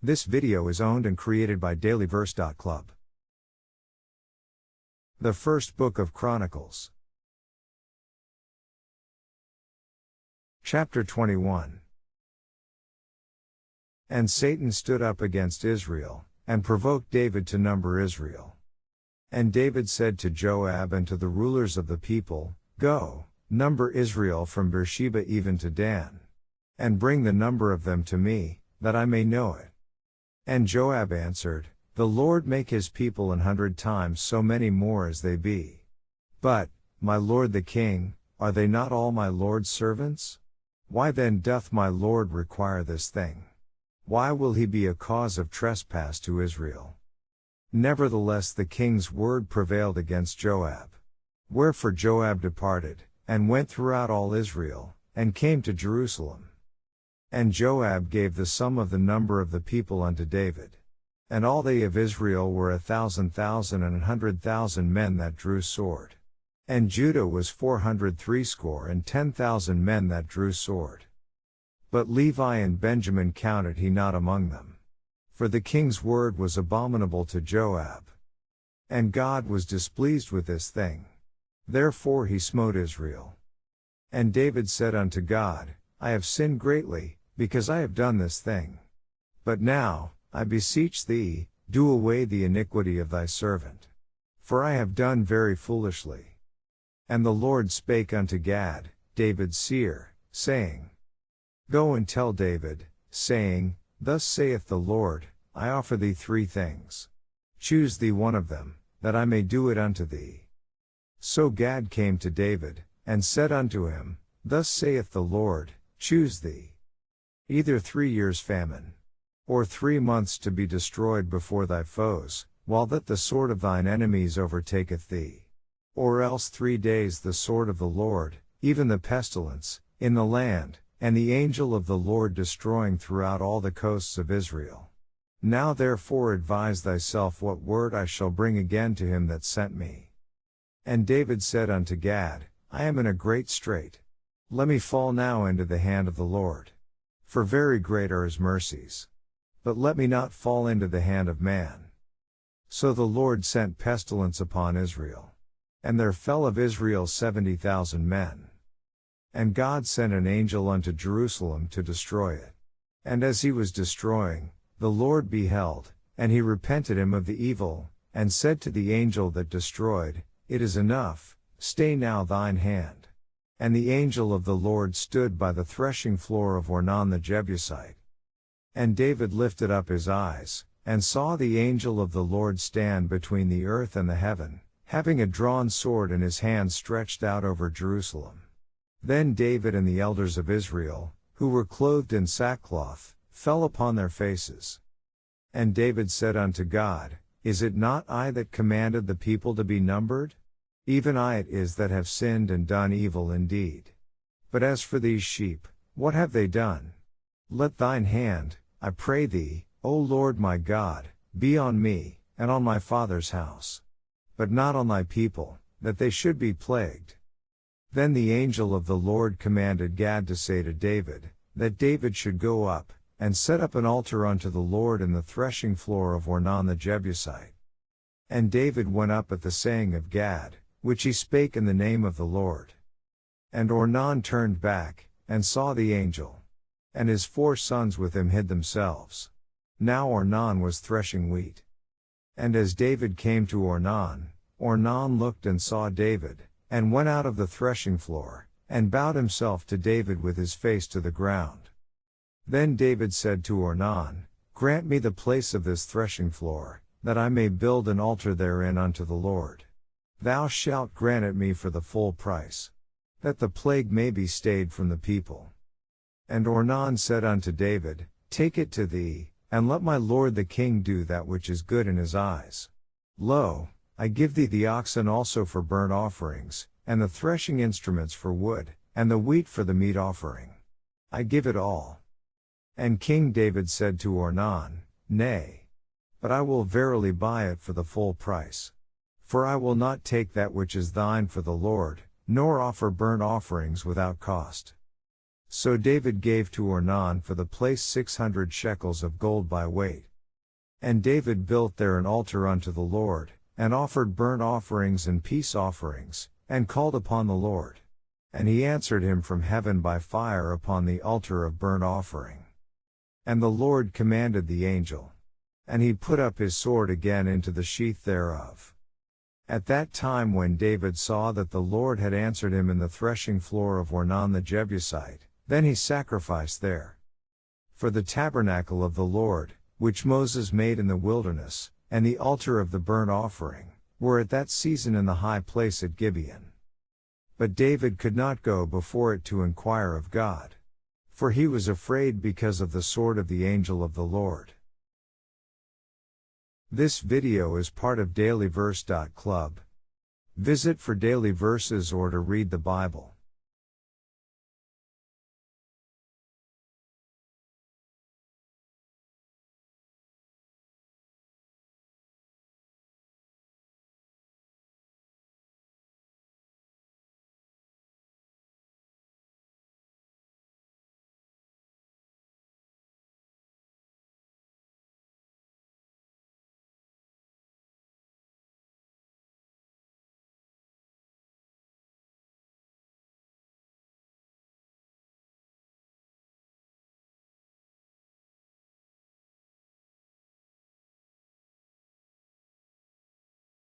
This video is owned and created by dailyverse.club. The First Book of Chronicles. Chapter 21. And Satan stood up against Israel, and provoked David to number Israel. And David said to Joab and to the rulers of the people, Go, number Israel from Beersheba even to Dan. And bring the number of them to me, that I may know it. And Joab answered, The Lord make his people 100 times so many more as they be. But, my lord the king, are they not all my lord's servants? Why then doth my lord require this thing? Why will he be a cause of trespass to Israel? Nevertheless the king's word prevailed against Joab. Wherefore Joab departed, and went throughout all Israel, and came to Jerusalem. And Joab gave the sum of the number of the people unto David. And all they of Israel were 1,000 and 100,000 men that drew sword. And Judah was 460,010 men that drew sword. But Levi and Benjamin counted he not among them. For the king's word was abominable to Joab. And God was displeased with this thing. Therefore he smote Israel. And David said unto God, I have sinned greatly, because I have done this thing. But now, I beseech thee, do away the iniquity of thy servant. For I have done very foolishly. And the Lord spake unto Gad, David's seer, saying, Go and tell David, saying, Thus saith the Lord, I offer thee 3 things. Choose thee one of them, that I may do it unto thee. So Gad came to David, and said unto him, Thus saith the Lord, choose thee. Either 3 years' famine, or 3 months to be destroyed before thy foes, while that the sword of thine enemies overtaketh thee. Or else 3 days the sword of the Lord, even the pestilence, in the land, and the angel of the Lord destroying throughout all the coasts of Israel. Now therefore advise thyself what word I shall bring again to him that sent me. And David said unto Gad, I am in a great strait. Let me fall now into the hand of the Lord. For very great are his mercies. But let me not fall into the hand of man. So the Lord sent pestilence upon Israel. And there fell of Israel 70,000 men. And God sent an angel unto Jerusalem to destroy it. And as he was destroying, the Lord beheld, and he repented him of the evil, and said to the angel that destroyed, It is enough, stay now thine hand. And the angel of the Lord stood by the threshing floor of Ornan the Jebusite. And David lifted up his eyes, and saw the angel of the Lord stand between the earth and the heaven, having a drawn sword in his hand stretched out over Jerusalem. Then David and the elders of Israel, who were clothed in sackcloth, fell upon their faces. And David said unto God, Is it not I that commanded the people to be numbered? Even I it is that have sinned and done evil indeed. But as for these sheep, what have they done? Let thine hand, I pray thee, O Lord my God, be on me, and on my father's house. But not on thy people, that they should be plagued. Then the angel of the Lord commanded Gad to say to David, that David should go up, and set up an altar unto the Lord in the threshing floor of Ornan the Jebusite. And David went up at the saying of Gad, which he spake in the name of the Lord. And Ornan turned back, and saw the angel. And his 4 sons with him hid themselves. Now Ornan was threshing wheat. And as David came to Ornan, Ornan looked and saw David, and went out of the threshing floor, and bowed himself to David with his face to the ground. Then David said to Ornan, Grant me the place of this threshing floor, that I may build an altar therein unto the Lord. Thou shalt grant it me for the full price, that the plague may be stayed from the people. And Ornan said unto David, Take it to thee, and let my lord the king do that which is good in his eyes. Lo, I give thee the oxen also for burnt offerings, and the threshing instruments for wood, and the wheat for the meat offering. I give it all. And King David said to Ornan, Nay. But I will verily buy it for the full price. For I will not take that which is thine for the Lord, nor offer burnt offerings without cost. So David gave to Ornan for the place 600 shekels of gold by weight. And David built there an altar unto the Lord, and offered burnt offerings and peace offerings, and called upon the Lord. And he answered him from heaven by fire upon the altar of burnt offering. And the Lord commanded the angel. And he put up his sword again into the sheath thereof. At that time when David saw that the Lord had answered him in the threshing floor of Ornan the Jebusite, then he sacrificed there. For the tabernacle of the Lord, which Moses made in the wilderness, and the altar of the burnt offering, were at that season in the high place at Gibeon. But David could not go before it to inquire of God. For he was afraid because of the sword of the angel of the Lord. This video is part of dailyverse.club. Visit for daily verses or to read the Bible.